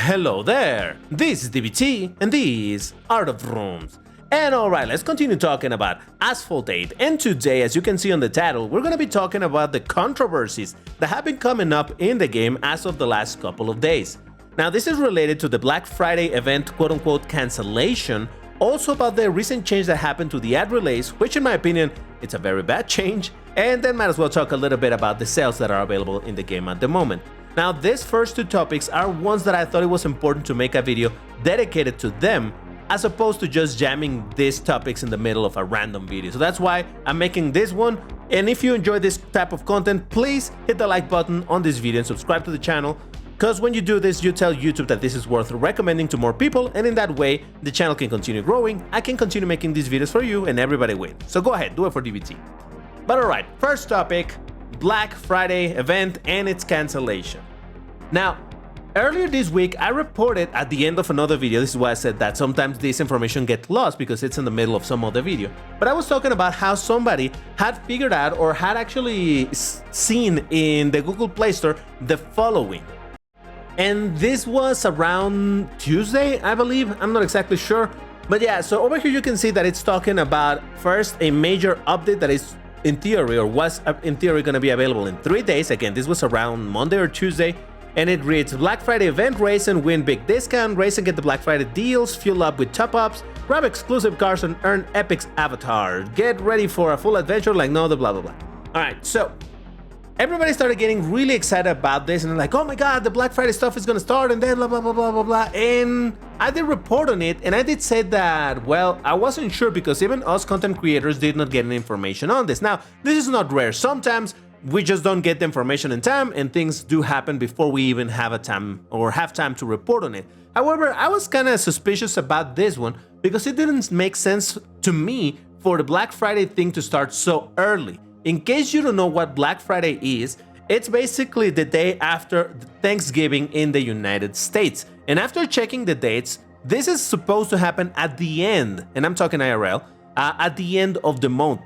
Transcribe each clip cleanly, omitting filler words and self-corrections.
Hello there, this is DBT and these are the rooms. And alright, let's continue talking about Asphalt 8, and today, as you can see on the title, we're gonna be talking about the controversies that have been coming up in the game as of the last couple of days. Now this is related to the Black Friday event quote-unquote cancellation, also about the recent change that happened to the ad relays, which in my opinion, it's a very bad change, and then might as well talk a little bit about the sales that are available in the game at the moment. Now these first two topics are ones that I thought it was important to make a video dedicated to them, as opposed to just jamming these topics in the middle of a random video. So that's why I'm making this one, and if you enjoy this type of content, please hit the like button on this video and subscribe to the channel, because when you do this, you tell YouTube that this is worth recommending to more people, and in that way, the channel can continue growing, I can continue making these videos for you, and everybody wins. So go ahead, do it for DBT. But alright, first topic, Black Friday event and its cancellation. Now, earlier this week, I reported at the end of another video, this is why I said that sometimes this information gets lost because it's in the middle of some other video, but I was talking about how somebody had figured out or had actually seen in the Google Play Store the following. And this was around Tuesday, I believe, I'm not exactly sure. But yeah, so over here you can see that it's talking about first a major update that is in theory or was in theory going to be available in 3 days. Again, this was around Monday or Tuesday. And it reads, Black Friday event, race and win big discount, race and get the Black Friday deals, fuel up with top-ups, grab exclusive cars and earn Epic's avatar. Get ready for a full adventure like no other blah blah blah. Alright, so everybody started getting really excited about this and like, oh my god, the Black Friday stuff is gonna start and then blah blah blah blah blah blah. And I did report on it and I did say that, well, I wasn't sure because even us content creators did not get any information on this. Now, this is not rare. Sometimes we just don't get the information in time and things do happen before we even have time to report on it. However, I was kind of suspicious about this one because it didn't make sense to me for the Black Friday thing to start so early. In case you don't know what Black Friday is, it's basically the day after Thanksgiving in the United States. And after checking the dates, this is supposed to happen at the end, and I'm talking IRL, at the end of the month.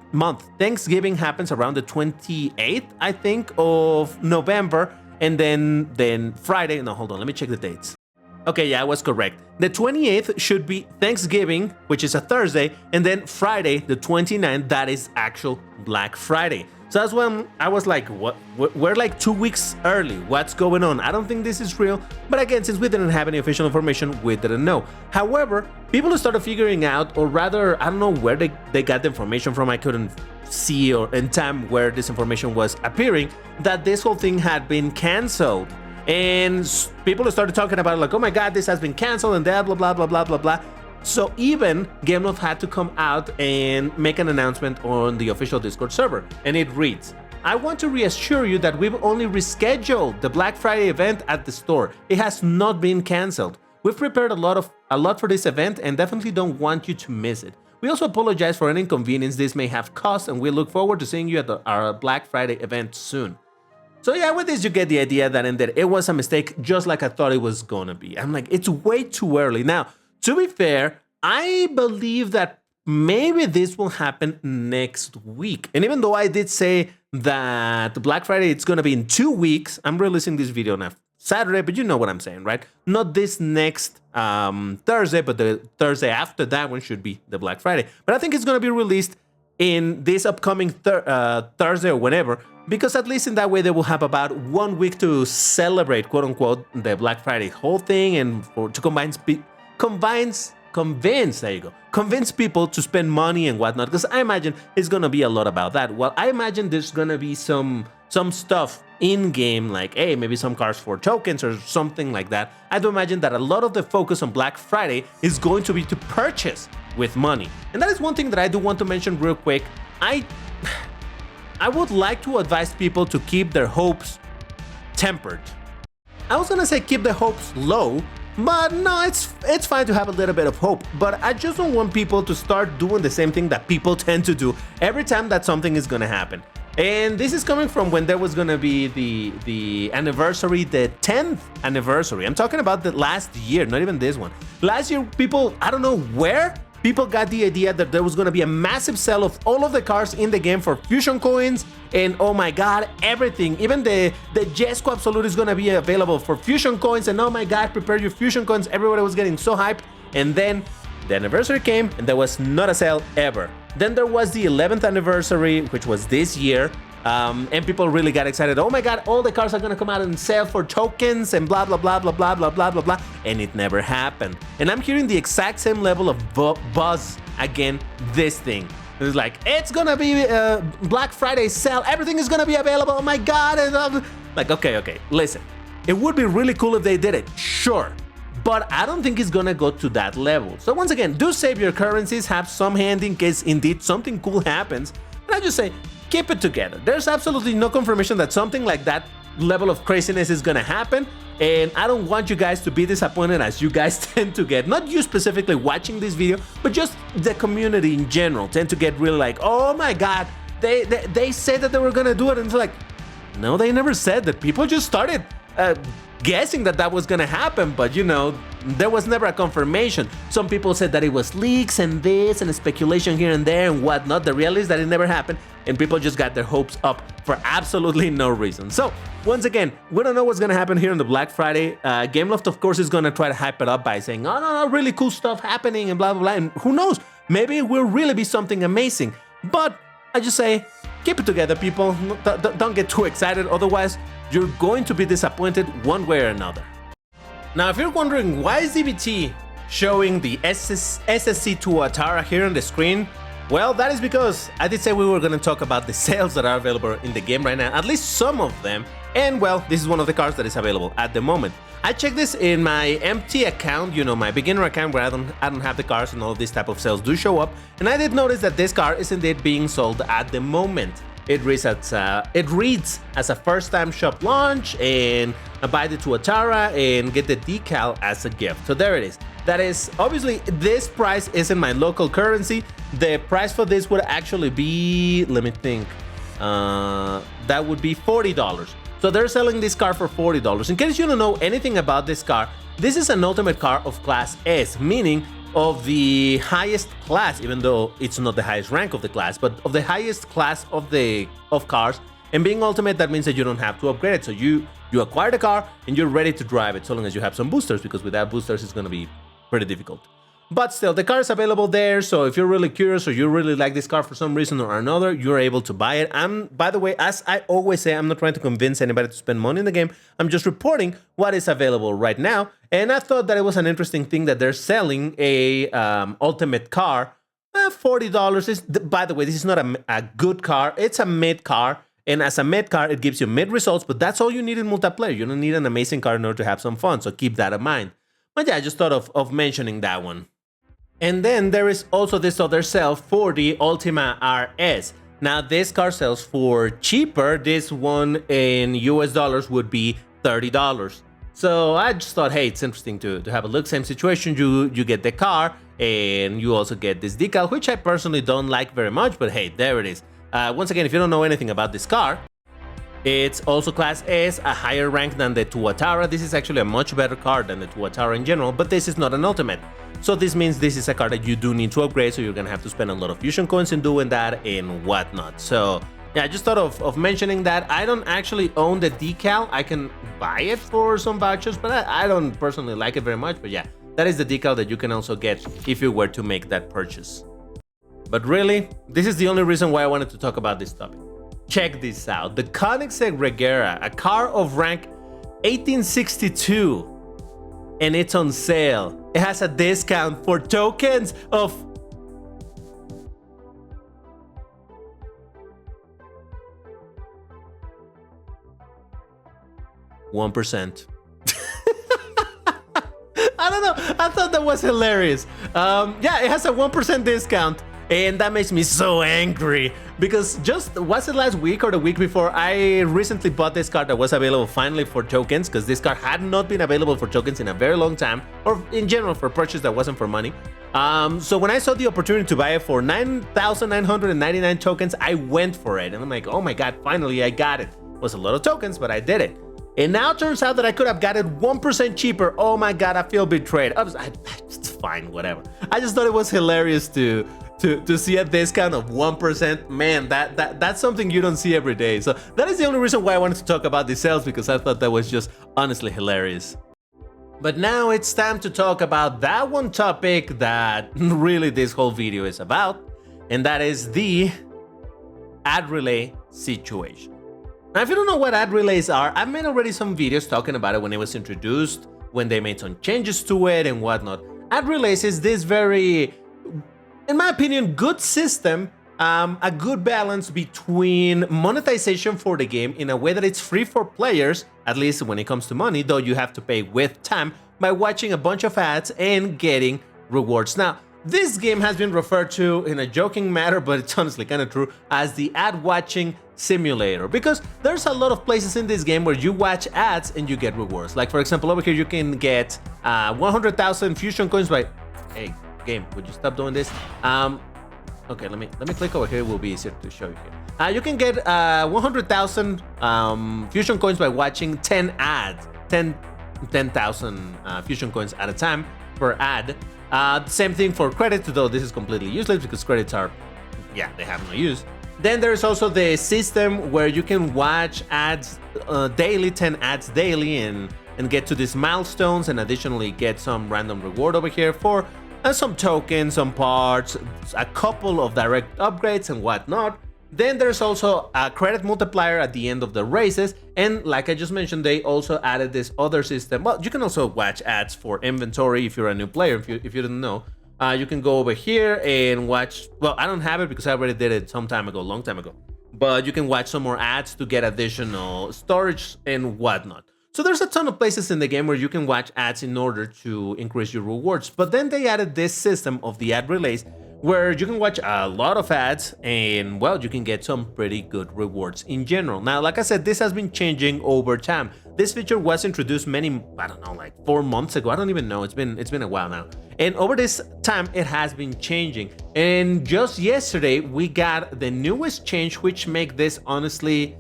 Thanksgiving happens around the 28th, I think, of November, and then Friday, no, hold on, let me check the dates. Okay, yeah, I was correct. The 28th should be Thanksgiving, which is a Thursday, and then Friday, the 29th, that is actual Black Friday. So that's when I was like, what? We're like 2 weeks early. What's going on? I don't think this is real. But again, since we didn't have any official information, we didn't know. However, people started figuring out, or rather, I don't know where they got the information from. I couldn't see or in time where this information was appearing, that this whole thing had been canceled. And people started talking about like, oh my god, this has been canceled and that, blah, blah, blah, blah, blah, blah. So even Gameloft had to come out and make an announcement on the official Discord server, and it reads, I want to reassure you that we've only rescheduled the Black Friday event at the store. It has not been cancelled. We've prepared a lot for this event and definitely don't want you to miss it. We also apologize for any inconvenience this may have caused, and we look forward to seeing you at our Black Friday event soon. So yeah, with this you get the idea that it was a mistake, just like I thought it was gonna be. I'm like, it's way too early. Now, to be fair, I believe that maybe this will happen next week. And even though I did say that Black Friday it's gonna be in 2 weeks, I'm releasing this video on Saturday, but you know what I'm saying, right? Not this next Thursday, but the Thursday after that one should be the Black Friday. But I think it's gonna be released in this upcoming Thursday or whenever, because at least in that way they will have about 1 week to celebrate, quote unquote, the Black Friday whole thing, and to convince people to spend money and whatnot, because I imagine it's gonna be a lot about that. Well, I imagine there's gonna be some stuff in game, like hey, maybe some cars for tokens or something like that. I do imagine that a lot of the focus on Black Friday is going to be to purchase with money, and that is one thing that I do want to mention real quick. I would like to advise people to keep their hopes tempered. I was gonna say keep the hopes low, but no, it's fine to have a little bit of hope, but I just don't want people to start doing the same thing that people tend to do every time that something is gonna happen. And this is coming from when there was gonna be the anniversary, the 10th anniversary. I'm talking about the last year, not even this one. Last year, people, I don't know where, people got the idea that there was going to be a massive sale of all of the cars in the game for Fusion coins, and oh my god, everything, even the Jesco Absolute is going to be available for Fusion coins, and oh my god, prepare your Fusion coins. Everybody was getting so hyped, and then the anniversary came and there was not a sale ever. Then there was the 11th anniversary, which was this year, and people really got excited. Oh my god, all the cars are gonna come out and sell for tokens and blah blah blah blah blah blah blah blah blah, and it never happened. And I'm hearing the exact same level of buzz again this thing. It's like, it's gonna be Black Friday sale, everything is gonna be available, oh my god. And like, okay, listen, it would be really cool if they did it, sure, but I don't think it's gonna go to that level. So once again, do save your currencies, have some hand in case indeed something cool happens, and I just say, keep it together. There's absolutely no confirmation that something like that level of craziness is gonna happen, and I don't want you guys to be disappointed as you guys tend to get. Not you specifically watching this video, but just the community in general tend to get really like, oh my god, they said that they were gonna do it, and it's like, no, they never said that. People just started guessing that was gonna happen, but you know, there was never a confirmation. Some people said that it was leaks and this and speculation here and there and whatnot. The reality is that it never happened, and people just got their hopes up for absolutely no reason. So once again, we don't know what's gonna happen here on the Black Friday. Gameloft, of course, is gonna try to hype it up by saying, oh no, really cool stuff happening and blah blah blah, and who knows, maybe it will really be something amazing. But I just say, keep it together, people. Don't get too excited, otherwise you're going to be disappointed one way or another. Now, if you're wondering why is DBT showing the SSC Tuatara here on the screen, well, that is because I did say we were going to talk about the sales that are available in the game right now, at least some of them, and well, this is one of the cars that is available at the moment. I checked this in my empty account, you know, my beginner account where I don't have the cars and all of these type of sales do show up, and I did notice that this car is indeed being sold at the moment. It reads as a first-time shop launch, and buy the Tuatara and get the decal as a gift. So there it is. That is, obviously, this price is in my local currency. The price for this would actually be, let me think, that would be $40. So they're selling this car for $40. In case you don't know anything about this car, this is an ultimate car of class S, meaning of the highest class, even though it's not the highest rank of the class, but of the highest class of cars. And being ultimate, that means that you don't have to upgrade it. So you acquire the car and you're ready to drive it, so long as you have some boosters, because without boosters it's going to be pretty difficult. But still, the car is available there, so if you're really curious or you really like this car for some reason or another, you're able to buy it. And by the way, as I always say, I'm not trying to convince anybody to spend money in the game. I'm just reporting what is available right now. And I thought that it was an interesting thing that they're selling a ultimate car. $40. By the way, this is not a good car. It's a mid car. And as a mid car, it gives you mid results, but that's all you need in multiplayer. You don't need an amazing car in order to have some fun, so keep that in mind. But yeah, I just thought of mentioning that one. And then there is also this other sale for the Ultima RS. Now, this car sells for cheaper. This one in US dollars would be $30. So I just thought, hey, it's interesting to have a look. Same situation, you get the car and you also get this decal, which I personally don't like very much, but hey, there it is. Once again, if you don't know anything about this car, it's also class S, a higher rank than the Tuatara. This is actually a much better car than the Tuatara in general, but this is not an ultimate. So this means this is a car that you do need to upgrade, so you're gonna have to spend a lot of fusion coins in doing that and whatnot. So yeah, I just thought of mentioning that. I don't actually own the decal. I can buy it for some vouchers, but I don't personally like it very much. But yeah, that is the decal that you can also get if you were to make that purchase. But really, this is the only reason why I wanted to talk about this topic. Check this out. The Koenigsegg Regera, a car of rank 1862, and it's on sale. It has a discount for tokens of 1%. I don't know. I thought that was hilarious. Yeah, it has a 1% discount. And that makes me so angry because was it last week or the week before, I recently bought this car that was available finally for tokens, because this car had not been available for tokens in a very long time, or in general for purchase that wasn't for money. So when I saw the opportunity to buy it for 9,999 tokens, I went for it. And I'm like, oh my god, finally I got it. It was a lot of tokens, but I did it. And now it turns out that I could have got it 1% cheaper. Oh my god, I feel betrayed. fine, whatever. I just thought it was hilarious to see a discount of 1%. Man, that's something you don't see every day. So that is the only reason why I wanted to talk about the sales, because I thought that was just honestly hilarious. But now it's time to talk about that one topic that really this whole video is about, and that is the ad relay situation. Now, if you don't know what ad relays are, I've made already some videos talking about it when it was introduced, when they made some changes to it and whatnot. Ad relays is this very, in my opinion, good system, a good balance between monetization for the game in a way that it's free for players, at least when it comes to money, though you have to pay with time by watching a bunch of ads and getting rewards. Now, this game has been referred to in a joking manner, but it's honestly kind of true, as the ad watching simulator, because there's a lot of places in this game where you watch ads and you get rewards. Like, for example, over here you can get 100,000 fusion coins by... Hey, game, would you stop doing this? Okay, let me click over here. It will be easier to show you here. You can get 100,000 fusion coins by watching 10 ads, 10,000 fusion coins at a time per ad. Same thing for credits, though this is completely useless because credits are, yeah, they have no use. Then there's also the system where you can watch ads daily, 10 ads daily, and get to these milestones, and additionally get some random reward over here for some tokens, some parts, a couple of direct upgrades and whatnot. Then there's also a credit multiplier at the end of the races, and like I just mentioned, they also added this other system. Well, you can also watch ads for inventory if you're a new player. If you didn't know, you can go over here and watch. Well, I don't have it because I already did it some time ago, long time ago. But you can watch some more ads to get additional storage and whatnot. So there's a ton of places in the game where you can watch ads in order to increase your rewards. But then they added this system of the ad relays, where you can watch a lot of ads and, well, you can get some pretty good rewards in general. Now, like I said, this has been changing over time. This feature was introduced many, I don't know, like 4 months ago. I don't even know. It's been a while now. And over this time, it has been changing. And just yesterday, we got the newest change, which make this honestly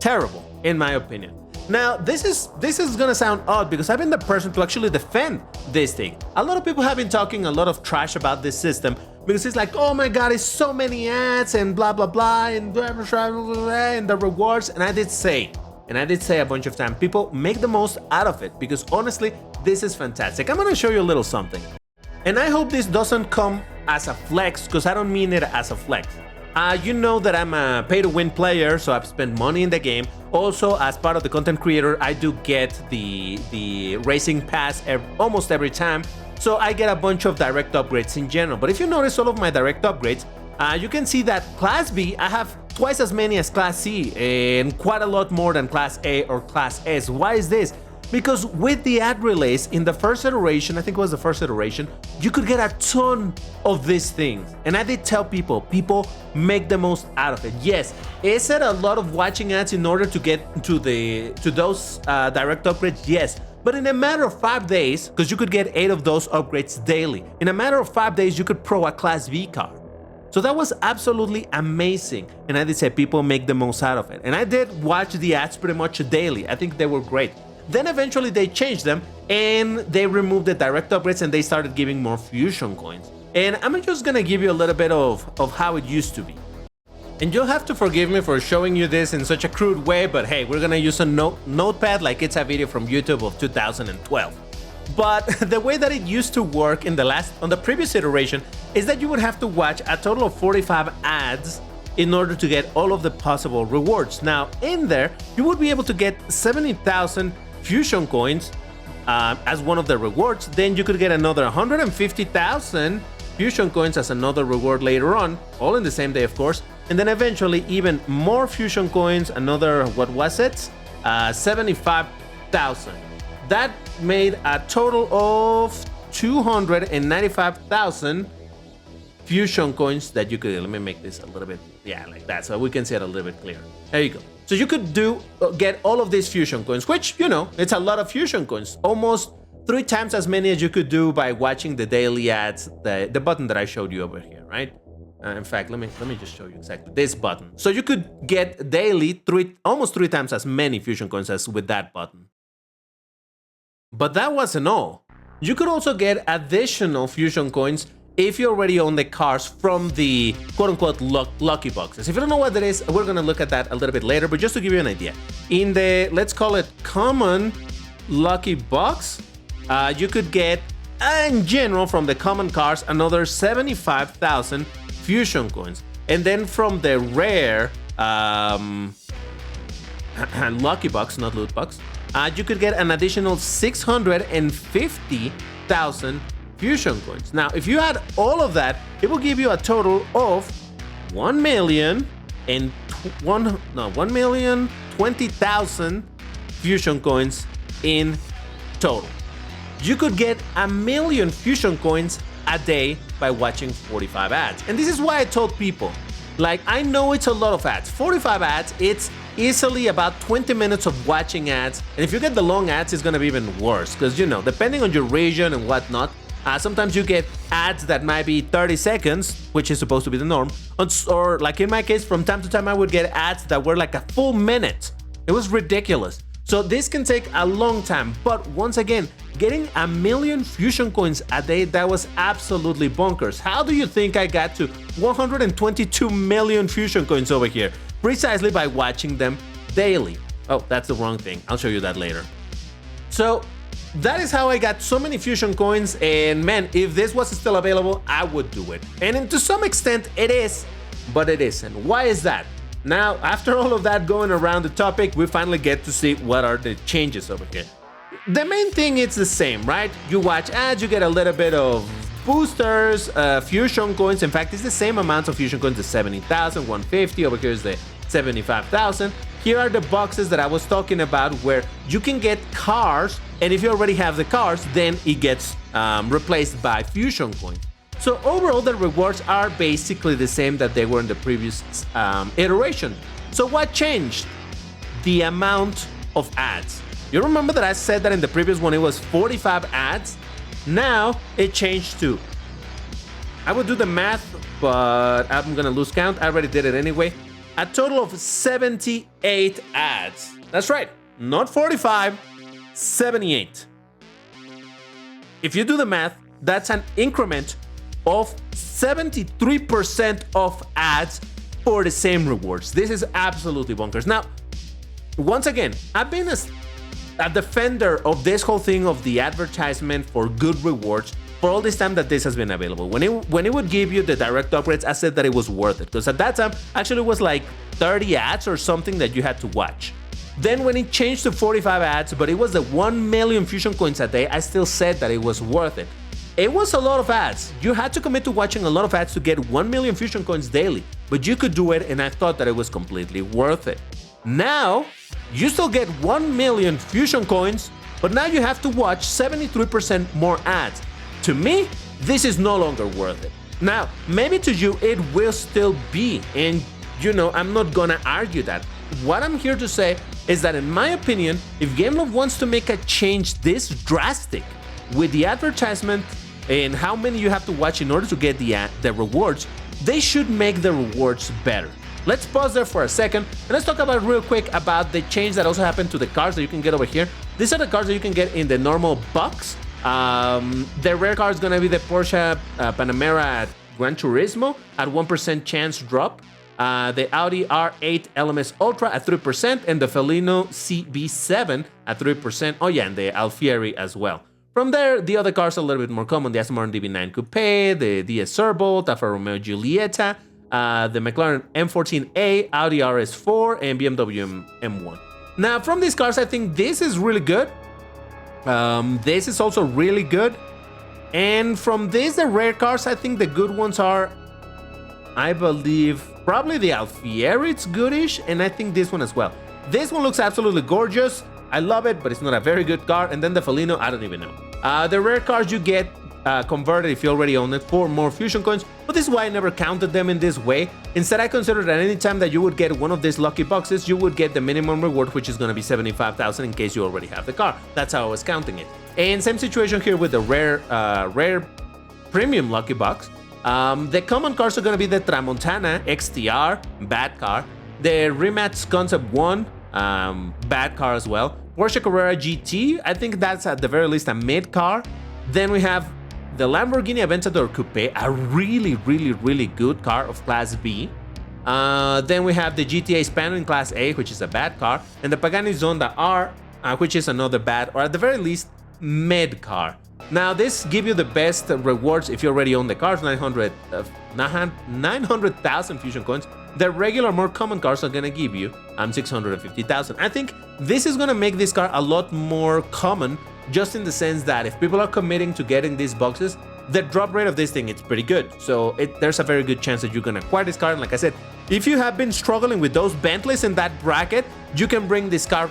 terrible, in my opinion. Now, this is gonna sound odd because I've been the person to actually defend this thing. A lot of people have been talking a lot of trash about this system because it's like, oh my god, it's so many ads and blah blah blah and the rewards. And I did say a bunch of times, people make the most out of it because honestly, this is fantastic. I'm gonna show you a little something. And I hope this doesn't come as a flex, because I don't mean it as a flex. You know that I'm a pay-to-win player, so I've spent money in the game. Also, as part of the content creator, I do get the racing pass almost every time, so I get a bunch of direct upgrades in general. But if you notice all of my direct upgrades, you can see that Class B, I have twice as many as Class C, and quite a lot more than Class A or Class S. Why is this? Because with the ad relays in the first iteration, I think it was the first iteration, you could get a ton of these things. And I did tell people make the most out of it. Yes, is it a lot of watching ads in order to get to those direct upgrades? Yes. But in a matter of 5 days, because you could get 8 of those upgrades daily, in a matter of 5 days, you could pro a Class B car. So that was absolutely amazing. And I did say people make the most out of it. And I did watch the ads pretty much daily. I think they were great. Then eventually they changed them and they removed the direct upgrades and they started giving more fusion coins. And I'm just gonna give you a little bit of how it used to be. And you'll have to forgive me for showing you this in such a crude way, but hey, we're gonna use a notepad like it's a video from YouTube of 2012. But the way that it used to work on the previous iteration is that you would have to watch a total of 45 ads in order to get all of the possible rewards. Now, in there, you would be able to get 70,000 fusion coins as one of the rewards. Then you could get another 150,000 fusion coins as another reward later on, all in the same day, of course. And then eventually even more fusion coins, another, what was it? 75,000. That made a total of 295,000 fusion coins that you could, let me make this a little bit, yeah, like that, so we can see it a little bit clearer. There you go. So you could get all of these fusion coins, which, you know, it's a lot of fusion coins, almost 3 times as many as you could do by watching the daily ads, the button that I showed you over here, right? In fact, let me just show you exactly this button. So you could get daily almost 3 times as many fusion coins as with that button. But that wasn't all. You could also get additional Fusion coins if you already own the cars from the quote-unquote lucky boxes. If you don't know what that is, we're gonna look at that a little bit later, but just to give you an idea, in the, let's call it common lucky box, you could get, in general, from the common cars, another 75,000 Fusion coins. And then from the rare lucky box, not loot box, you could get an additional 650,000 Fusion coins. Now, if you add all of that, it will give you a total of 1,020,000 Fusion coins in total. You could get 1,000,000 Fusion coins a day by watching 45 ads. And this is why I told people, like, I know it's a lot of ads. 45 ads, it's easily about 20 minutes of watching ads. And if you get the long ads, it's gonna be even worse. Because, you know, depending on your region and whatnot, sometimes you get ads that might be 30 seconds, which is supposed to be the norm. Or like in my case, from time to time, I would get ads that were like a full minute. It was ridiculous. So this can take a long time. But once again, getting 1,000,000 Fusion coins a day, that was absolutely bonkers. How do you think I got to 122 million Fusion coins over here? Precisely by watching them daily. Oh, that's the wrong thing. I'll show you that later. So that is how I got so many Fusion coins, and man, if this was still available, I would do it. And to some extent it is, but it isn't. Why is that? Now, after all of that going around the topic, we finally get to see what are the changes over here. The main thing is the same, right? You watch ads, you get a little bit of boosters, Fusion coins. In fact, it's the same amount of Fusion coins, the 70,000, 150, over here is the 75,000. Here are the boxes that I was talking about where you can get cars, and if you already have the cars, then it gets replaced by Fusion coins. So overall, the rewards are basically the same that they were in the previous iteration. So what changed? The amount of ads. You remember that I said that in the previous one it was 45 ads? Now it changed to, I would do the math, but I'm gonna lose count. I already did it anyway. A total of 78 ads. That's right, not 45, 78. If you do the math, that's an increment of 73% of ads for the same rewards. This is absolutely bonkers. Now, once again, I've been a defender of this whole thing of the advertisement for good rewards for all this time that this has been available. When it would give you the direct upgrades, I said that it was worth it, because at that time actually it was like 30 ads or something that you had to watch. Then when it changed to 45 ads, but it was the 1,000,000 Fusion coins a day, I still said that it was worth it. It was a lot of ads. You had to commit to watching a lot of ads to get 1,000,000 Fusion coins daily, but you could do it, and I thought that it was completely worth it. Now, you still get 1,000,000 Fusion coins, but now you have to watch 73% more ads. To me, this is no longer worth it. Now, maybe to you it will still be, and you know, I'm not gonna argue that. What I'm here to say is that in my opinion, if Gameloft wants to make a change this drastic with the advertisement and how many you have to watch in order to get the rewards, they should make the rewards better. Let's pause there for a second and let's talk about real quick about the change that also happened to the cars that you can get over here. These are the cars that you can get in the normal box. The rare car is gonna be the Porsche Panamera at Gran Turismo at 1% chance drop. The Audi R8 LMS Ultra at 3%, and the Felino CB7 at 3%. Oh yeah, and the Alfieri as well. From there, the other cars are a little bit more common. The Aston Martin DB9 Coupe, the DS Turbo, Alfa Romeo Giulietta, the McLaren M14A, Audi RS4, and BMW M1. Now, from these cars, I think this is really good. This is also really good. And from this, the rare cars, I think the good ones are, I believe, probably the Alfieri, it's goodish, and I think this one as well. This one looks absolutely gorgeous. I love it, but it's not a very good car. And then the Felino, I don't even know. The rare cars you get converted if you already own it for more Fusion coins, but this is why I never counted them in this way. Instead, I considered that any time that you would get one of these lucky boxes, you would get the minimum reward, which is going to be 75,000 in case you already have the car. That's how I was counting it. And same situation here with the rare premium lucky box. The common cars are going to be the Tramontana XTR, bad car. The Rimac Concept 1, bad car as well. Porsche Carrera GT, I think that's at the very least a mid car. Then we have the Lamborghini Aventador Coupe, a really good car of Class B. Then we have the GTA Spano in Class A, which is a bad car, and the Pagani Zonda R, which is another bad, or at the very least, mid car. Now, this give you the best rewards if you already own the cars, 900,000 Fusion coins. The regular, more common cars are gonna give you 650,000. I think this is gonna make this car a lot more common, just in the sense that if people are committing to getting these boxes, the drop rate of this thing is pretty good. So there's a very good chance that you're gonna acquire this car. And like I said, if you have been struggling with those Bentleys in that bracket, you can bring this car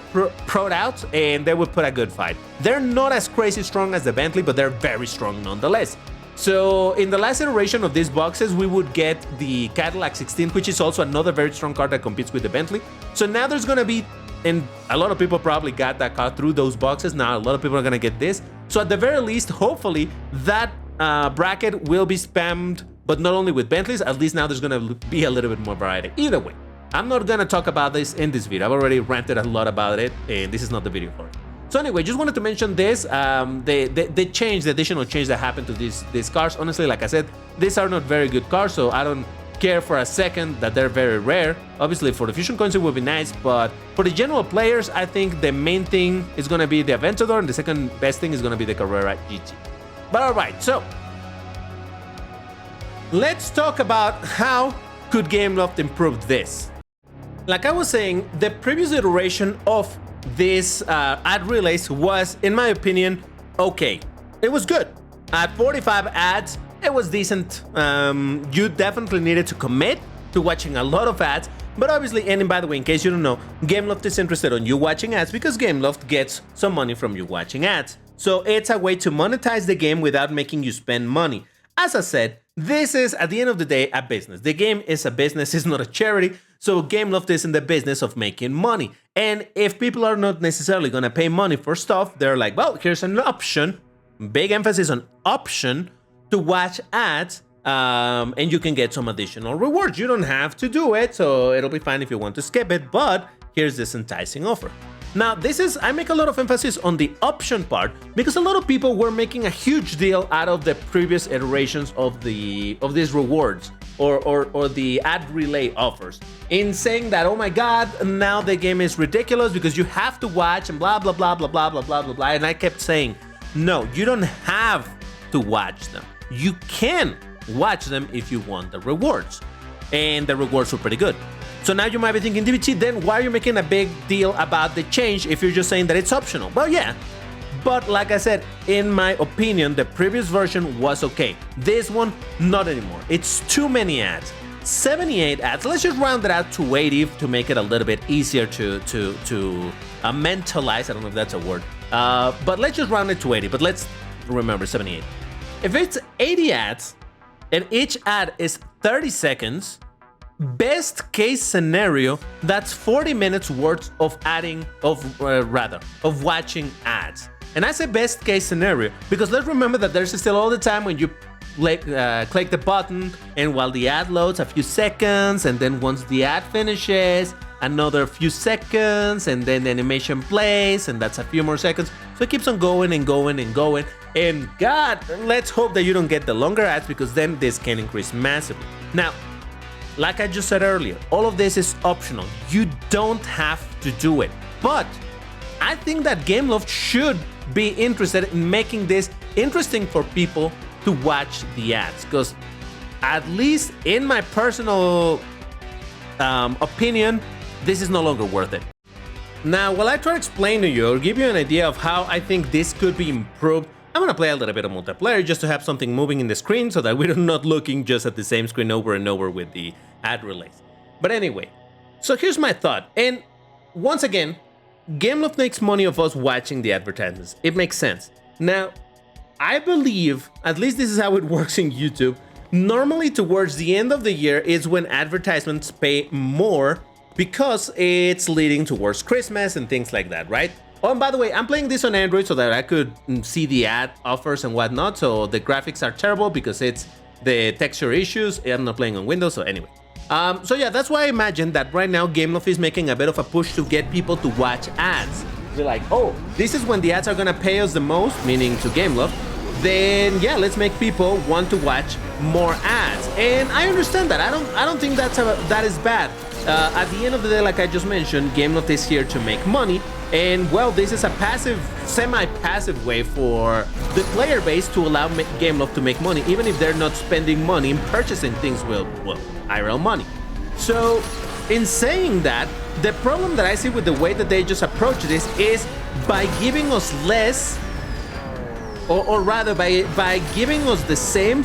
pro out and they will put a good fight. They're not as crazy strong as the Bentley, but they're very strong nonetheless. So in the last iteration of these boxes, we would get the Cadillac 16, which is also another very strong car that competes with the Bentley. So now there's gonna be, and a lot of people probably got that car through those boxes. Now a lot of people are gonna get this. So at the very least, hopefully that bracket will be spammed, but not only with Bentleys. At least now there's gonna be a little bit more variety. Either way, I'm not gonna talk about this in this video. I've already ranted a lot about it, and this is not the video for it. So anyway, just wanted to mention this, the change, the additional change that happened to these cars. Honestly, like I said, these are not very good cars, so I don't care for a second that they're very rare. Obviously, for the Fusion coins, it would be nice, but for the general players, I think the main thing is gonna be the Aventador, and the second best thing is gonna be the Carrera GT. But alright, so let's talk about how could Gameloft improve this. Like I was saying, the previous iteration of this ad relays was, in my opinion, okay. It was good. At 45 ads, it was decent. You definitely needed to commit to watching a lot of ads, but obviously, and by the way, in case you don't know, Gameloft is interested on you watching ads because Gameloft gets some money from you watching ads. So it's a way to monetize the game without making you spend money. As I said, this is, at the end of the day, a business. The game is a business, it's not a charity, so Gameloft is in the business of making money. And if people are not necessarily gonna pay money for stuff, they're like, well, here's an option, big emphasis on option, to watch ads, and you can get some additional rewards. You don't have to do it, so it'll be fine if you want to skip it, but here's this enticing offer. Now, I make a lot of emphasis on the option part because a lot of people were making a huge deal out of the previous iterations of these rewards or the ad relay offers, in saying that, oh my god, now the game is ridiculous because you have to watch and blah blah blah blah blah blah blah blah blah. And I kept saying, no, you don't have to watch them. You can watch them if you want the rewards, and the rewards were pretty good. So now you might be thinking, DBT, then why are you making a big deal about the change if you're just saying that it's optional? Well, yeah, but like I said, in my opinion, the previous version was okay. This one, not anymore. It's too many ads. 78 ads. Let's just round it out to 80 to make it a little bit easier to mentalize. I don't know if that's a word, but let's just round it to 80. But let's remember 78. If it's 80 ads and each ad is 30 seconds, best case scenario, that's 40 minutes worth of watching ads. And I say best case scenario because let's remember that there's still all the time when you click the button, and while the ad loads, a few seconds, and then once the ad finishes, another few seconds, and then the animation plays, and that's a few more seconds. So it keeps on going and going and going. And God, let's hope that you don't get the longer ads because then this can increase massively. Now, like I just said earlier, all of this is optional. You don't have to do it. But I think that Gameloft should be interested in making this interesting for people to watch the ads. Because at least in my personal opinion, this is no longer worth it. Now, while I try to explain to you or give you an idea of how I think this could be improved, I'm gonna play a little bit of multiplayer just to have something moving in the screen so that we're not looking just at the same screen over and over with the ad relays. But anyway, so here's my thought. And once again, Gameloft makes money of us watching the advertisements. It makes sense. Now, I believe, at least this is how it works in YouTube, normally towards the end of the year is when advertisements pay more because it's leading towards Christmas and things like that, right? Oh, and by the way, I'm playing this on Android so that I could see the ad offers and whatnot, so the graphics are terrible because it's the texture issues. I'm not playing on Windows, so anyway. So yeah, that's why I imagine that right now Gameloft is making a bit of a push to get people to watch ads. They're like, oh, this is when the ads are gonna pay us the most, meaning to Gameloft, then yeah, let's make people want to watch more ads. And I understand that. I don't think that is bad. At the end of the day, like I just mentioned, Gameloft is here to make money. And well, this is a passive, semi-passive way for the player base to allow Gameloft to make money, even if they're not spending money in purchasing things with, well, IRL money. So in saying that, the problem that I see with the way that they just approach this is by giving us less, or rather by giving us the same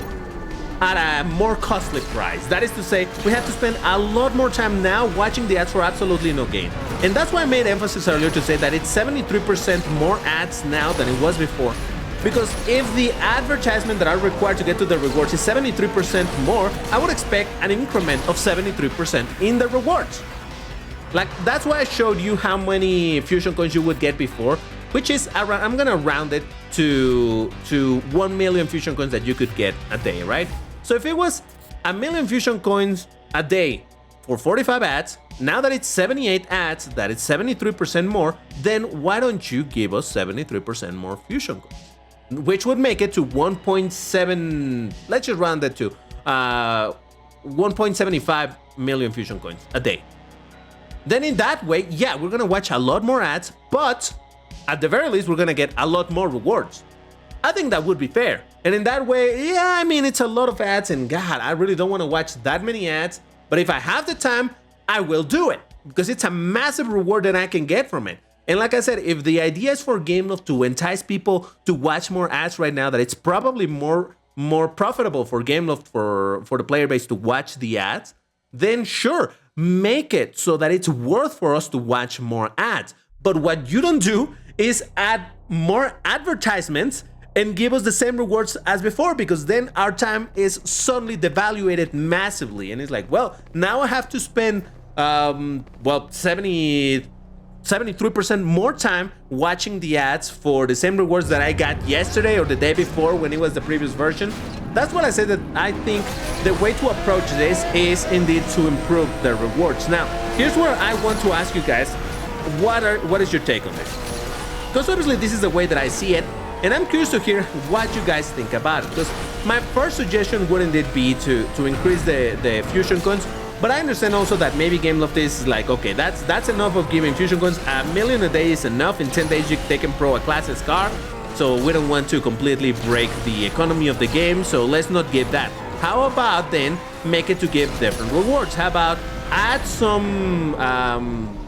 at a more costly price. That is to say, we have to spend a lot more time now watching the ads for absolutely no gain. And that's why I made emphasis earlier to say that it's 73% more ads now than it was before. Because if the advertisement that are required to get to the rewards is 73% more, I would expect an increment of 73% in the rewards. Like, that's why I showed you how many Fusion coins you would get before, which is around, I'm gonna round it to 1 million Fusion coins that you could get a day, right? So if it was 1 million Fusion coins a day for 45 ads, now that it's 78 ads, that it's 73% more, then why don't you give us 73% more Fusion coins? Which would make it to 1.7, let's just round it to 1.75 million Fusion coins a day. Then in that way, yeah, we're gonna watch a lot more ads, but at the very least, we're gonna get a lot more rewards. I think that would be fair. And in that way, yeah, I mean, it's a lot of ads, and God, I really don't want to watch that many ads. But if I have the time, I will do it, because it's a massive reward that I can get from it. And like I said, if the idea is for Gameloft to entice people to watch more ads right now, that it's probably more profitable for Gameloft for the player base to watch the ads, then sure, make it so that it's worth for us to watch more ads. But what you don't do is add more advertisements and give us the same rewards as before, because then our time is suddenly devaluated massively. And it's like, well, now I have to spend, 73% more time watching the ads for the same rewards that I got yesterday or the day before when it was the previous version. That's what I said, that I think the way to approach this is indeed to improve the rewards. Now, here's where I want to ask you guys, what is your take on this? Because obviously this is the way that I see it, and I'm curious to hear what you guys think about it. Because my first suggestion would indeed be to increase the Fusion coins, but I understand also that maybe Gameloft is like, okay, that's enough of giving Fusion coins. 1 million a day is enough. In 10 days they can pro a Class S car, so we don't want to completely break the economy of the game, so let's not give that. How about then make it to give different rewards? How about add some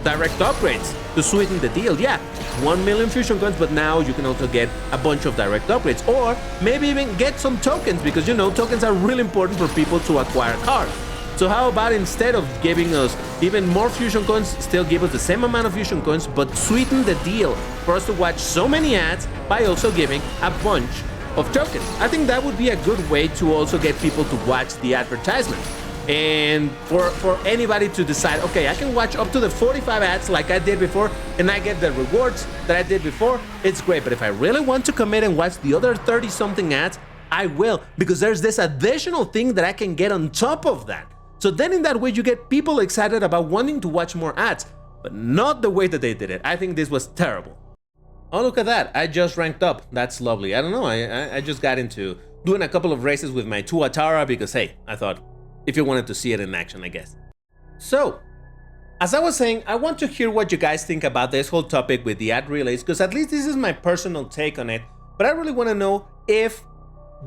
direct upgrades to sweeten the deal? Yeah, 1 million Fusion coins, but now you can also get a bunch of direct upgrades, or maybe even get some tokens, because you know tokens are really important for people to acquire cars. So how about instead of giving us even more Fusion coins, still give us the same amount of Fusion coins, but sweeten the deal for us to watch so many ads by also giving a bunch of tokens? I think that would be a good way to also get people to watch the advertisement. And for anybody to decide, okay, I can watch up to the 45 ads like I did before, and I get the rewards that I did before, it's great. But if I really want to commit and watch the other 30-something ads, I will, because there's this additional thing that I can get on top of that. So then in that way, you get people excited about wanting to watch more ads, but not the way that they did it. I think this was terrible. Oh, look at that. I just ranked up. That's lovely. I don't know. I just got into doing a couple of races with my Tuatara because, hey, I thought if you wanted to see it in action, I guess. So, as I was saying, I want to hear what you guys think about this whole topic with the ad relays, because at least this is my personal take on it, but I really want to know if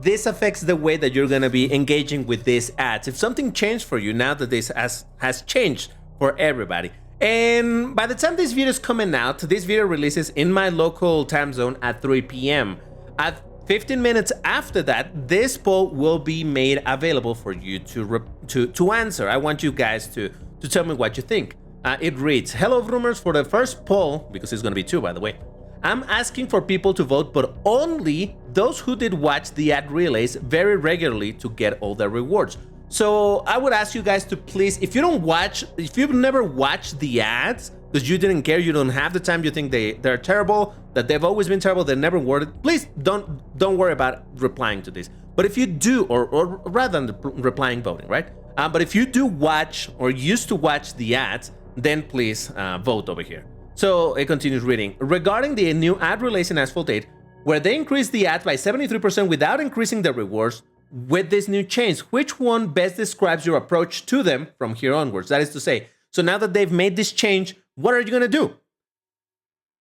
this affects the way that you're going to be engaging with these ads. If something changed for you now that this has changed for everybody. And by the time this video is coming out, this video releases in my local time zone at 3 p.m. At 15 minutes after that, this poll will be made available for you to answer. I want you guys to tell me what you think. It reads, hello Vroomers, for the first poll, because it's going to be 2 by the way, I'm asking for people to vote, but only those who did watch the ad relays very regularly to get all the rewards. So I would ask you guys to please, if you've never watched the ads, because you didn't care, you don't have the time, you think they're terrible, that they've always been terrible, they're never worth it, please don't worry about replying to this. But if you do, or rather than replying, voting, right? But if you do watch or used to watch the ads, then please vote over here. So it continues reading. Regarding the new ad relays in Asphalt 8, where they increased the ads by 73% without increasing the rewards with this new change. Which one best describes your approach to them from here onwards? That is to say, so now that they've made this change, what are you going to do?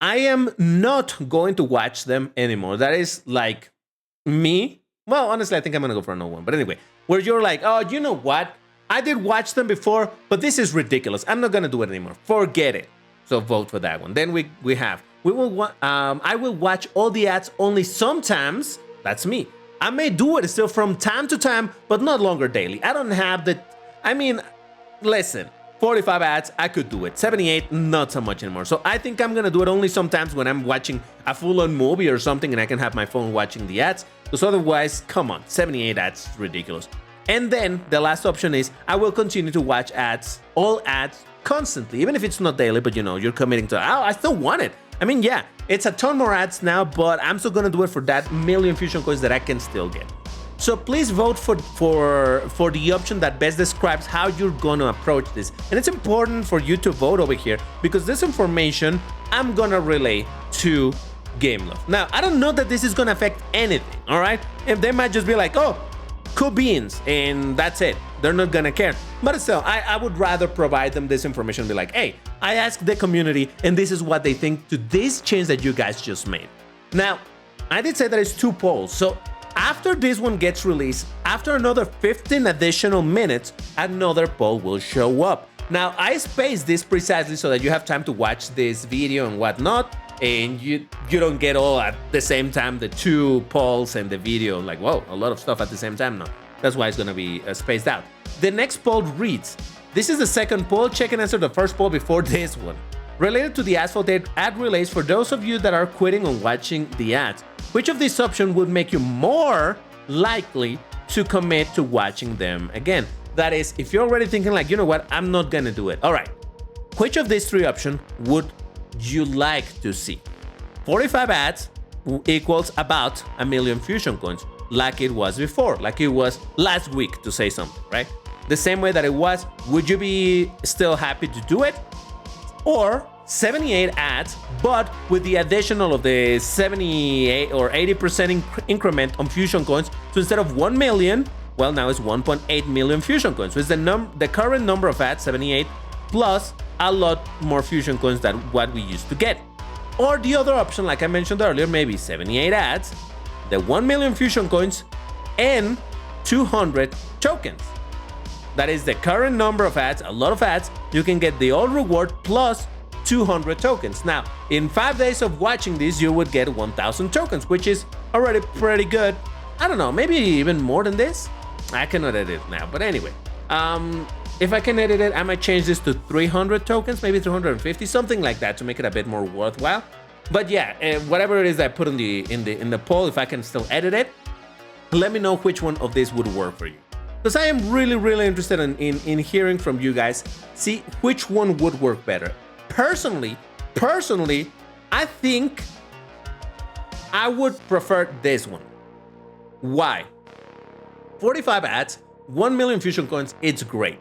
I am not going to watch them anymore. That is like me. Well, honestly, I think I'm going to go for another one. But anyway, where you're like, oh, you know what? I did watch them before, but this is ridiculous. I'm not going to do it anymore. Forget it. So vote for that one. Then I will watch all the ads only sometimes. That's me. I may do it still from time to time, but not longer daily. I don't have the... I mean, listen, 45 ads, I could do it. 78, not so much anymore. So I think I'm going to do it only sometimes when I'm watching a full-on movie or something and I can have my phone watching the ads. Because otherwise, come on, 78 ads is ridiculous. And then the last option is I will continue to watch ads, all ads, constantly, even if it's not daily, but you know, you're committing to, oh, I still want it. I mean, yeah, it's a ton more ads now, but I'm still gonna do it for that million Fusion coins that I can still get. So please vote for the option that best describes how you're gonna approach this. And it's important for you to vote over here because this information I'm gonna relay to GameLove. Now, I don't know that this is gonna affect anything, all right? And they might just be like, oh, cool beans, and that's it. They're not gonna care. But still, I would rather provide them this information and be like, hey, I asked the community, and this is what they think to this change that you guys just made. Now, I did say that it's 2 polls, so after this one gets released, after another 15 additional minutes, another poll will show up. Now, I spaced this precisely so that you have time to watch this video and whatnot, and you don't get all at the same time, the 2 polls and the video, like, whoa, a lot of stuff at the same time. No, that's why it's gonna be spaced out. The next poll reads, this is the second poll, check and answer the first poll before this one. Related to the Asphalt 8 ad relays, for those of you that are quitting on watching the ads, which of these options would make you more likely to commit to watching them again? That is, if you're already thinking like, you know what, I'm not gonna do it. All right, which of these 3 options would you like to see? 45 ads equals about 1 million Fusion coins, like it was before, like it was last week, to say something, right? The same way that it was, would you be still happy to do it? Or 78 ads, but with the additional of the 78 or 80% increment on Fusion coins, so instead of 1 million, well, now it's 1.8 million Fusion coins. So it's the current number of ads, 78, plus a lot more Fusion coins than what we used to get. Or the other option, like I mentioned earlier, maybe 78 ads, the 1 million Fusion coins, and 200 tokens. That is the current number of ads, a lot of ads. You can get the old reward plus 200 tokens. Now, in 5 days of watching this, you would get 1,000 tokens, which is already pretty good. I don't know, maybe even more than this. I cannot edit it now, but anyway. If I can edit it, I might change this to 300 tokens, maybe 350, something like that, to make it a bit more worthwhile. But yeah, whatever it is I put in the poll, if I can still edit it, let me know which one of these would work for you. Because I am really interested in hearing from you guys, see which one would work better. Personally, I think I would prefer this one. Why? 45 ads, 1 million Fusion coins, it's great.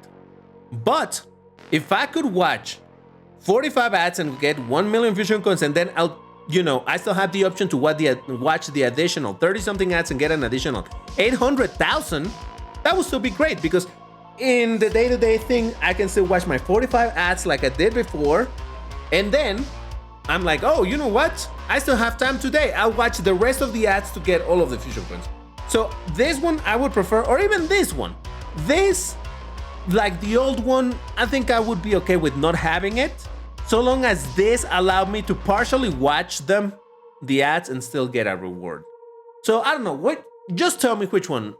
But if I could watch 45 ads and get 1 million Fusion coins, and then I still have the option to watch the additional 30-something ads and get an additional 800,000, that would still be great, because in the day-to-day thing, I can still watch my 45 ads like I did before, and then I'm like, oh, you know what? I still have time today. I'll watch the rest of the ads to get all of the Fusion coins. So this one I would prefer, or even this one. This, like the old one, I think I would be okay with not having it, so long as this allowed me to partially watch the ads, and still get a reward. So I don't know, just tell me which one.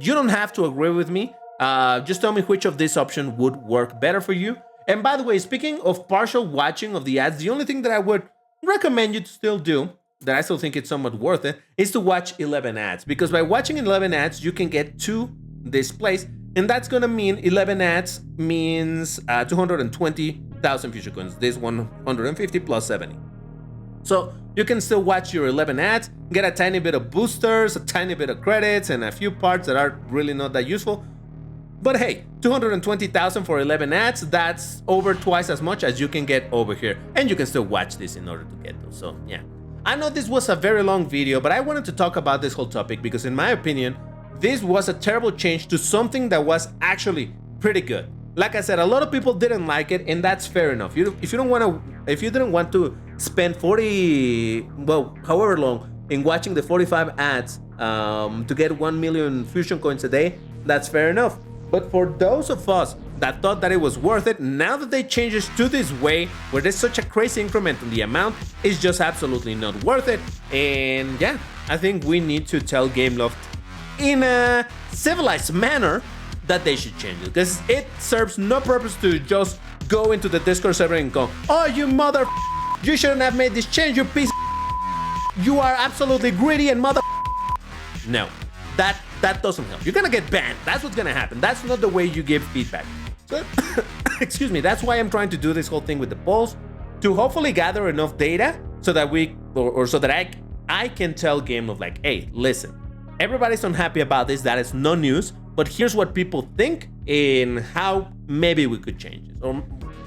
You don't have to agree with me. Just tell me which of this option would work better for you. And by the way, speaking of partial watching of the ads, the only thing that I would recommend you to still do, that I still think it's somewhat worth it, is to watch 11 ads. Because by watching 11 ads, you can get 2 displays, and that's gonna mean 11 ads means 220,000 Fusion coins. This 150 plus 70. So you can still watch your 11 ads, get a tiny bit of boosters, a tiny bit of credits, and a few parts that are really not that useful. But hey, 220,000 for 11 ads, that's over twice as much as you can get over here. And you can still watch this in order to get those, so yeah. I know this was a very long video, but I wanted to talk about this whole topic because in my opinion, this was a terrible change to something that was actually pretty good. Like I said, a lot of people didn't like it, and that's fair enough. If you didn't want to spend 40, well, however long in watching the 45 ads to get 1 million fusion coins a day, that's fair enough. But for those of us that thought that it was worth it, now that they changed it to this way, where there's such a crazy increment in the amount, it's just absolutely not worth it. And yeah, I think we need to tell Gameloft in a civilized manner that they should change it, because it serves no purpose to just go into the Discord server and go, oh, you mother, you shouldn't have made this change, you piece of, you are absolutely greedy and mother. No, that doesn't help. You're gonna get banned. That's what's gonna happen. That's not the way you give feedback. So, excuse me. That's why I'm trying to do this whole thing with the polls, to hopefully gather enough data so that so that I can tell Gameloft like, hey, listen, everybody's unhappy about this. That is no news. But here's what people think and how maybe we could change it, or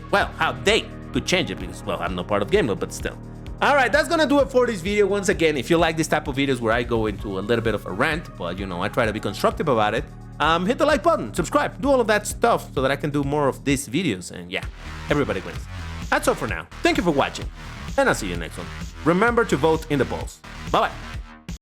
well, how they could change it, because well, I'm not part of Gameloft, but still. All right, that's gonna do it for this video. Once again, if you like this type of videos where I go into a little bit of a rant, but you know, I try to be constructive about it, hit the like button, subscribe, do all of that stuff so that I can do more of these videos, and yeah, everybody wins. That's all for now. Thank you for watching, and I'll see you next one. Remember to vote in the polls. Bye-bye.